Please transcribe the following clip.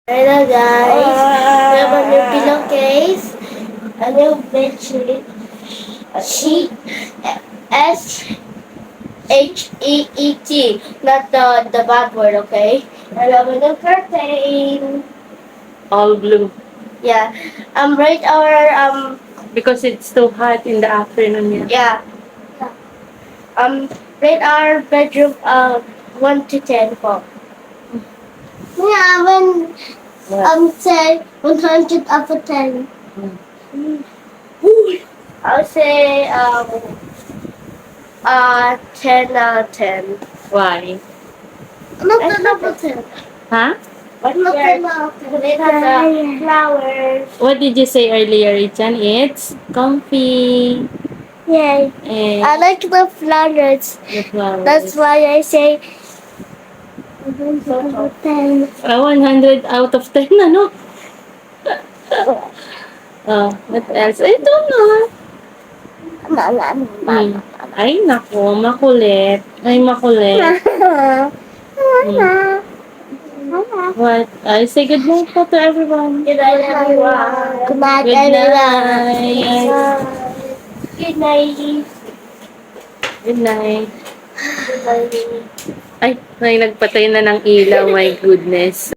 Hello guys, we have a new pillowcase, a new bed sheet, SHEET, not the bad word, okay? And we have a new curtain. All blue. Yeah, rate our Because it's too hot in the afternoon. yeah, rate our bedroom 1 to 10 po. Yeah, when say 100 out of 10. I'll say 10 out of 10. Why? Not 10 out of 10. Huh? Not 10 out of 10. It has flowers. What did you say earlier, Richan? It's comfy. Yay. And I like the flowers. the flowers. That's why I say 100 out of 10. 100 out of 10, ano? What else? I don't know. Ay, nako, makulit. Ay, makulit. What? I say good night po to everyone. Good night, everyone. Good night, Good everyone. night. Good night. Good night. Good night. Ay, may nagpatay na ng ilaw. My goodness.